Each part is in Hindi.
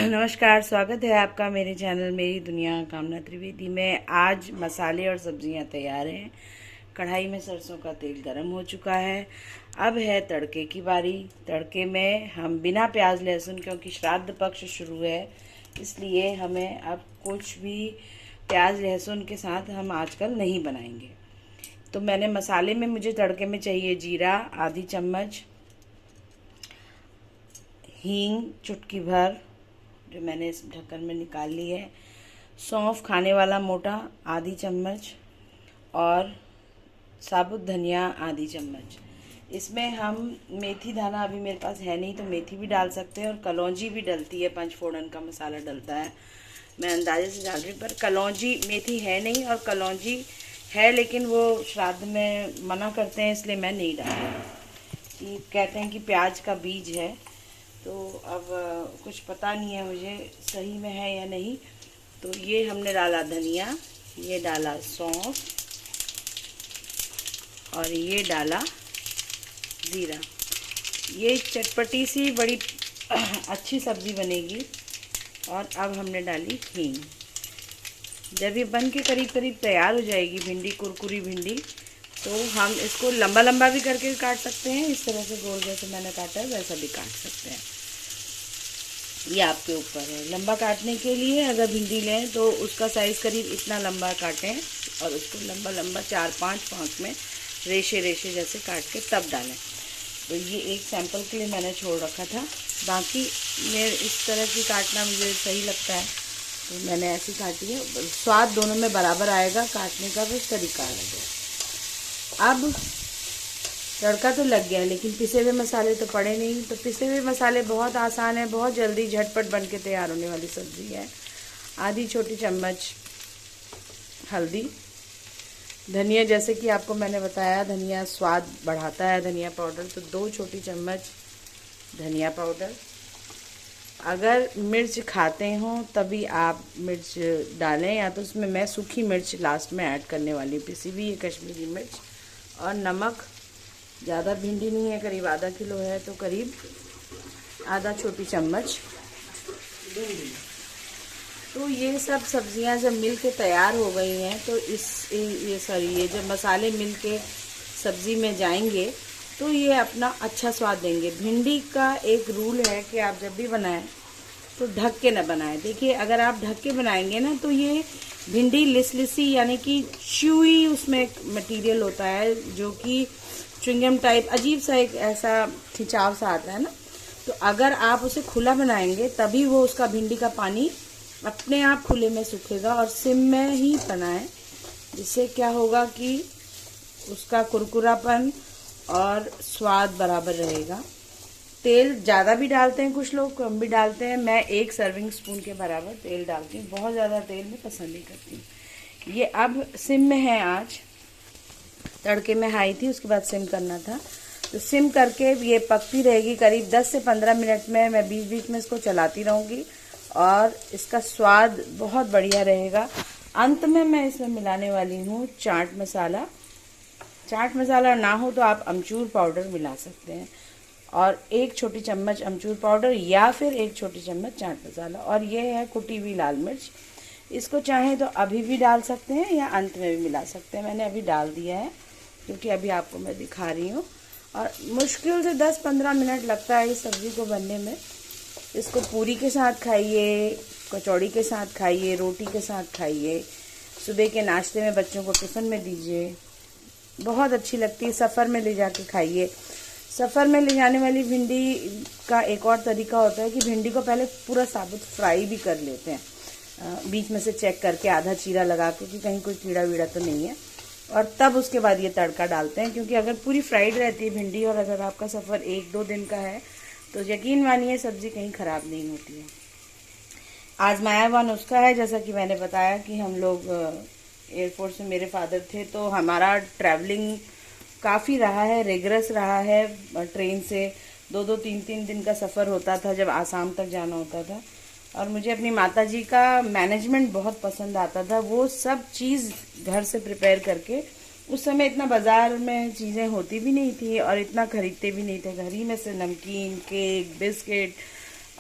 नमस्कार, स्वागत है आपका मेरे चैनल मेरी दुनिया कामना त्रिवेदी में। आज मसाले और सब्जियां तैयार हैं। कढ़ाई में सरसों का तेल गरम हो चुका है। अब है तड़के की बारी। तड़के में हम बिना प्याज लहसुन, क्योंकि श्राद्ध पक्ष शुरू है, इसलिए हमें अब कुछ भी प्याज लहसुन के साथ हम आजकल नहीं बनाएंगे। तो मैंने मसाले में, मुझे तड़के में चाहिए जीरा आधी चम्मच, हींग चुटकी भर जो मैंने इस ढक्कन में निकाल ली है, सौंफ खाने वाला मोटा आधी चम्मच और साबुत धनिया आधी चम्मच। इसमें हम मेथी दाना अभी मेरे पास है नहीं तो मेथी भी डाल सकते हैं, और कलौंजी भी डलती है, पंचफोड़न का मसाला डलता है। मैं अंदाजे से डाल रही हूँ, पर कलौंजी, मेथी है नहीं और कलौंजी है लेकिन वो श्राद्ध में मना करते हैं, इसलिए मैं नहीं डाल रही। कहते हैं कि प्याज का बीज है, तो अब कुछ पता नहीं है मुझे सही में है या नहीं। तो ये हमने डाला धनिया, ये डाला सौंफ और ये डाला ज़ीरा। ये चटपटी सी बड़ी अच्छी सब्ज़ी बनेगी। और अब हमने डाली हींग। जब ये बन के करीब करीब तैयार हो जाएगी भिंडी, कुरकुरी भिंडी, तो हम इसको लंबा लंबा भी करके काट सकते हैं, इस तरह से गोल जैसे मैंने काटा है वैसा भी काट सकते हैं। ये आपके ऊपर है। लंबा काटने के लिए अगर भिंडी लें तो उसका साइज़ करीब इतना लंबा काटें और उसको लंबा लंबा 4-5 फाँक में रेशे रेशे जैसे काट के तब डालें। तो ये एक सैंपल के लिए मैंने छोड़ रखा था, बाकी मेरे इस तरह की काटना मुझे सही लगता है तो मैंने ऐसी काटी है। स्वाद दोनों में बराबर आएगा, काटने का भी तरीका अलग है। अब तड़का तो लग गया है, लेकिन पिसे हुए मसाले तो पड़े नहीं। तो पिसे हुए मसाले बहुत आसान है, बहुत जल्दी झटपट बन के तैयार होने वाली सब्ज़ी है। आधी छोटी चम्मच हल्दी, धनिया, जैसे कि आपको मैंने बताया धनिया स्वाद बढ़ाता है, धनिया पाउडर, तो 2 छोटी चम्मच धनिया पाउडर। अगर मिर्च खाते हों तभी आप मिर्च डालें, या तो उसमें मैं सूखी मिर्च लास्ट में ऐड करने वाली हूँ, पिसी हुई ये कश्मीरी मिर्च। और नमक, ज़्यादा भिंडी नहीं है, करीब आधा किलो है तो करीब आधा छोटी चम्मच दूंगी। तो ये सब सब्जियां जब मिल के तैयार हो गई हैं तो ये जब मसाले मिल के सब्ज़ी में जाएंगे तो ये अपना अच्छा स्वाद देंगे। भिंडी का एक रूल है कि आप जब भी बनाएं तो ढक के न बनाएं। देखिए, अगर आप ढक के बनाएंगे ना तो ये भिंडी लिसी यानी कि च्यूई उसमें मटेरियल होता है, जो कि च्युइंगम टाइप अजीब सा एक ऐसा खिंचाव सा आता है ना। तो अगर आप उसे खुला बनाएंगे तभी वो उसका भिंडी का पानी अपने आप खुले में सूखेगा, और सिम में ही बनाएं, जिससे क्या होगा कि उसका कुरकुरापन और स्वाद बराबर रहेगा। तेल ज़्यादा भी डालते हैं कुछ लोग, कम भी डालते हैं। मैं 1 सर्विंग स्पून के बराबर तेल डालती हूँ, बहुत ज़्यादा तेल मैं पसंद नहीं करती हूँ। ये अब सिम में है आज, तड़के में हाई थी, उसके बाद सिम करना था। तो सिम करके ये पकती रहेगी करीब 10 से 15 मिनट में। मैं बीच बीच में इसको चलाती रहूँगी और इसका स्वाद बहुत बढ़िया रहेगा। अंत में मैं इसमें मिलाने वाली हूँ चाट मसाला। चाट मसाला ना हो तो आप अमचूर पाउडर मिला सकते हैं, और 1 छोटी चम्मच अमचूर पाउडर या फिर 1 छोटी चम्मच चाट मसाला। और ये है कुटी हुई लाल मिर्च। इसको चाहें तो अभी भी डाल सकते हैं या अंत में भी मिला सकते हैं। मैंने अभी डाल दिया है क्योंकि अभी आपको मैं दिखा रही हूँ। और मुश्किल से 10-15 मिनट लगता है इस सब्ज़ी को बनने में। इसको पूरी के साथ खाइए, कचौड़ी के साथ खाइए, रोटी के साथ खाइए, सुबह के नाश्ते में बच्चों को टिफ़िन में दीजिए, बहुत अच्छी लगती है। सफ़र में ले जाके खाइए। सफ़र में ले जाने वाली भिंडी का एक और तरीका होता है कि भिंडी को पहले पूरा साबुत फ्राई भी कर लेते हैं, बीच में से चेक करके आधा चीरा लगा के कि कहीं कोई कीड़ा वीड़ा तो नहीं है, और तब उसके बाद ये तड़का डालते हैं। क्योंकि अगर पूरी फ्राइड रहती है भिंडी और अगर आपका सफ़र 1-2 दिन का है तो यकीन मानिए सब्ज़ी कहीं ख़राब नहीं होती है। आजमाया हुआ नुस्खा है, जैसा कि मैंने बताया कि हम लोग एयरपोर्ट में, मेरे फादर थे तो हमारा ट्रैवलिंग काफ़ी रहा है, रिगरस रहा है। ट्रेन से 2-2, 3-3 दिन का सफ़र होता था जब आसाम तक जाना होता था। और मुझे अपनी माताजी का मैनेजमेंट बहुत पसंद आता था। वो सब चीज़ घर से प्रिपेयर करके, उस समय इतना बाज़ार में चीज़ें होती भी नहीं थी और इतना खरीदते भी नहीं थे। घर ही में से नमकीन, केक, बिस्किट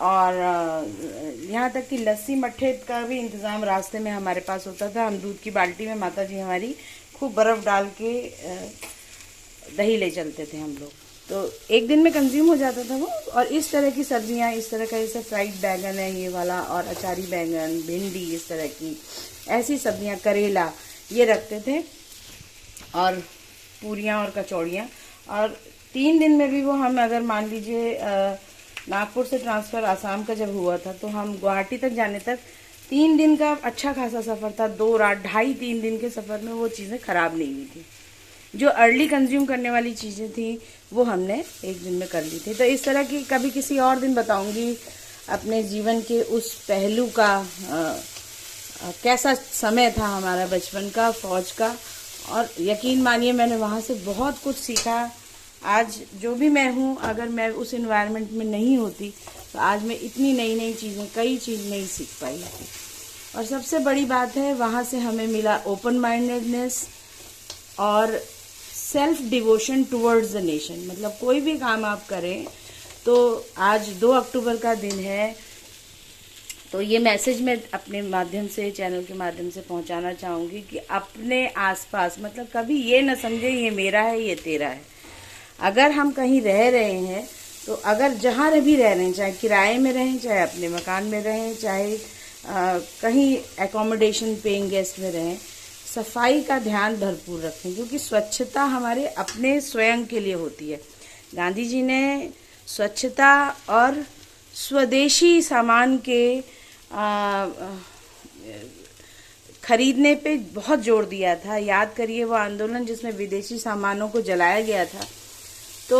और यहाँ तक कि लस्सी मट्ठे का भी इंतज़ाम रास्ते में हमारे पास होता था। हम दूध की बाल्टी में माता जी हमारी खूब बर्फ़ डाल के दही ले चलते थे हम लोग, तो एक दिन में कंज्यूम हो जाता था वो। और इस तरह की सब्जियाँ, इस तरह का जैसे फ्राइड बैगन है ये वाला, और अचारी बैगन, भिंडी, इस तरह की ऐसी सब्जियाँ, करेला, ये रखते थे, और पूरियाँ और कचौड़ियाँ। और 3 दिन में भी वो हम, अगर मान लीजिए नागपुर से ट्रांसफ़र आसाम का जब हुआ था, तो हम गुवाहाटी तक जाने तक 3 दिन का अच्छा खासा सफ़र था। 2 रात, 2.5-3 दिन के सफ़र में वो चीज़ें ख़राब नहीं हुई थी। जो अर्ली कंज्यूम करने वाली चीज़ें थी वो हमने एक दिन में कर ली थी। तो इस तरह की कभी किसी और दिन बताऊंगी अपने जीवन के उस पहलू का, कैसा समय था हमारा बचपन का, फौज का। और यकीन मानिए मैंने वहाँ से बहुत कुछ सीखा। आज जो भी मैं हूँ, अगर मैं उस एनवायरनमेंट में नहीं होती तो आज मैं इतनी नई नई चीज़ें, कई चीज़ नहीं सीख पाई थी। और सबसे बड़ी बात है, वहाँ से हमें मिला ओपन माइंडेडनेस और self devotion towards the nation. मतलब कोई भी काम आप करें, तो आज 2 अक्टूबर का दिन है, तो ये मैसेज मैं अपने माध्यम से, चैनल के माध्यम से पहुंचाना चाहूँगी कि अपने आसपास, मतलब कभी ये न समझे ये मेरा है, ये तेरा है। अगर हम कहीं रह रहे हैं, तो अगर जहाँ भी रह रहे हैं, चाहे किराए में रहें, चाहे अपने मकान में रहें, चाहे कहीं एकोमोडेशन पेइंग गेस्ट में रहें, सफाई का ध्यान भरपूर रखें, क्योंकि स्वच्छता हमारे अपने स्वयं के लिए होती है। गांधी जी ने स्वच्छता और स्वदेशी सामान के खरीदने पे बहुत जोर दिया था। याद करिए वो आंदोलन जिसमें विदेशी सामानों को जलाया गया था। तो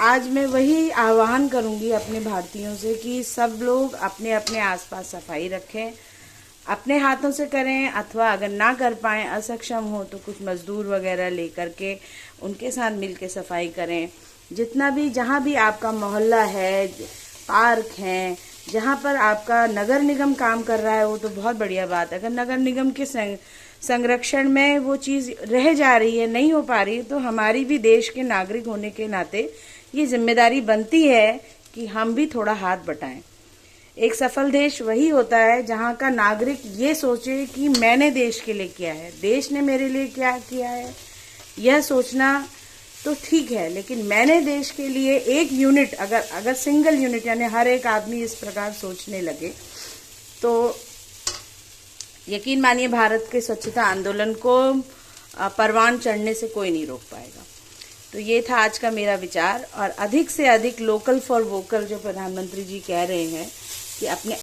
आज मैं वही आह्वान करूंगी अपने भारतीयों से कि सब लोग अपने अपने आसपास सफाई रखें, अपने हाथों से करें, अथवा अगर ना कर पाएँ, असक्षम हो, तो कुछ मजदूर वगैरह लेकर के उनके साथ मिल के सफाई करें। जितना भी, जहाँ भी आपका मोहल्ला है, पार्क हैं, जहाँ पर आपका नगर निगम काम कर रहा है, वो तो बहुत बढ़िया बात है। अगर नगर निगम के संरक्षण में वो चीज़ रह जा रही है, नहीं हो पा रही, तो हमारी भी देश के नागरिक होने के नाते ये जिम्मेदारी बनती है कि हम भी थोड़ा हाथ बटाएं। एक सफल देश वही होता है जहाँ का नागरिक ये सोचे कि मैंने देश के लिए किया है, देश ने मेरे लिए क्या किया है। यह सोचना तो ठीक है, लेकिन मैंने देश के लिए एक यूनिट, अगर सिंगल यूनिट, यानी हर एक आदमी इस प्रकार सोचने लगे, तो यकीन मानिए भारत के स्वच्छता आंदोलन को परवान चढ़ने से कोई नहीं रोक पाएगा। तो ये था आज का मेरा विचार। और अधिक से अधिक लोकल फॉर वोकल जो प्रधानमंत्री जी कह रहे हैं कि अपने